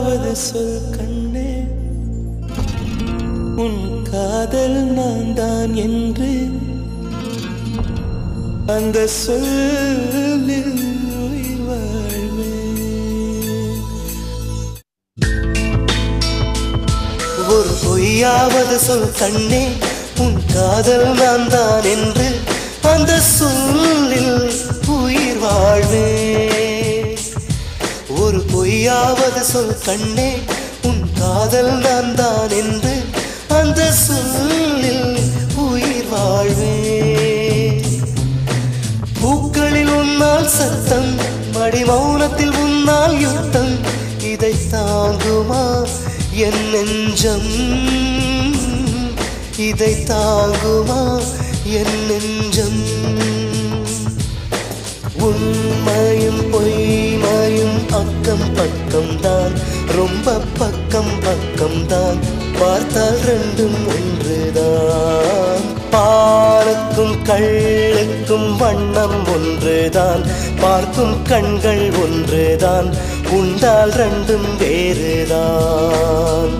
பொய்யாவது சொல் கண்ணே, உன் காதல் நான் தான் என்று அந்த சொல்லில் உயிர் வாழ்வேன். ஒரு பொய்யாவது சொல் கண்ணே, உன் காதல் நான் தான் என்று அந்த சொல்லில் உயிர் வாழ்வேன். ஒரு பொய்யாவது சொல் கண்ணே, உன் காதல் நான் தான் என்று அந்த சொல்லில் உயிர் வாழ்வேன். பூக்களில் உன்னால் சத்தம், மடி மௌனத்தில் உன்னால் யுத்தம், இதை தாங்குமா என் நெஞ்சம், இதை தாங்குமா என் நெஞ்சம். உண்மையும் பொய்மையும் அக்கம் பக்கம் தான், ரொம்ப பக்கம் பக்கம் தான், பார்த்தால் ரெண்டும் ஒன்றுதான். பாலுக்கும் கள்ளுக்கும் வண்ணம் ஒன்றுதான், பார்க்கும் கண்கள் ஒன்றுதான், உண்டால் ரெண்டும் வேறுதான்.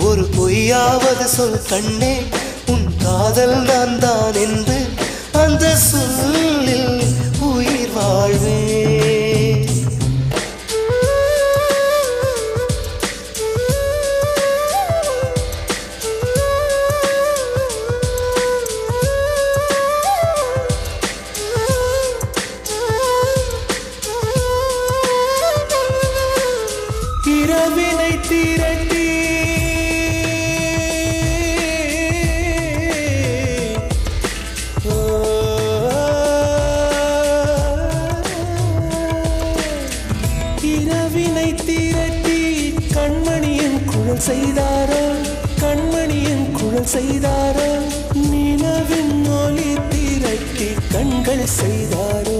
ஒரு பொய்யாவது சொல் கண்ணே, உன் காதல் நான் தான் என்று அந்த சொல்லில் உயிர் வாழ்வேன். இரவினை திரட்டி இரவினை திரட்டி கண்மணியின் குழல் செய்தாரோ, கண்மணியின் குழல் செய்தாரோ, நிலவின் ஒளி திரட்டி கண்கள் செய்தாரோ.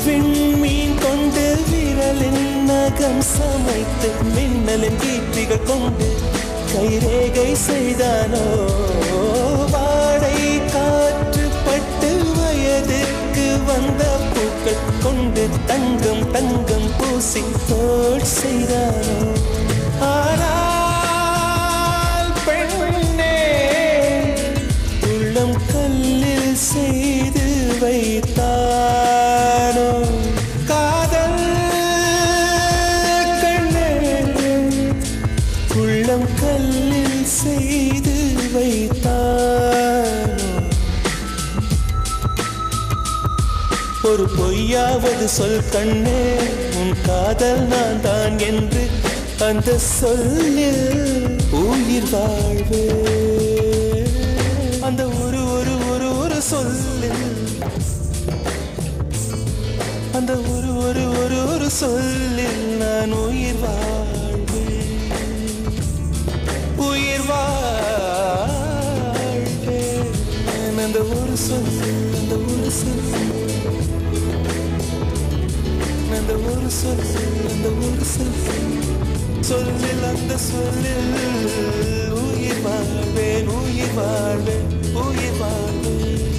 விண்மீன் கொண்டு விரலின் நகம் சமைத்து மின்னலின் கீர்த்திகள் கொண்டு கைரேகை செய்தானோ. வாடை காற்று பட்டு வயதுக்கு வந்த பூக்கள் கொண்டு தங்கம் தங்கம் பூசி தோல் செய்தானோ. ஆனால் பெண்ணே, உள்ளம் கல்லில் செய்து வைத்தானோ காதல் கண்ணே, உள்ளம் கல்லில் செய்து வைத்தானோ. ஒரு பொய்யாவது சொல் கண்ணே, உன் காதல் நான் தான் என்று அந்த சொல்லில் உயிர் வாழ்வே. அந்த ஒரு ஒரு ஒரு ஒரு சொல்லில், அந்த ஒரு ஒரு ஒரு ஒரு சொல்லில் நான் உயிர் வாழ்வேன், உயிர் வாழ்வேன். அந்த ஒரு சொல், அந்த ஒரு சொல், அந்த ஒரு சொல், அந்த ஒரு சொல், சொல்லில் அந்த சொல்லில் உயிர் வாழ்வேன், உயிர் வாழ்வேன், உயிர் வாழ்வேன்.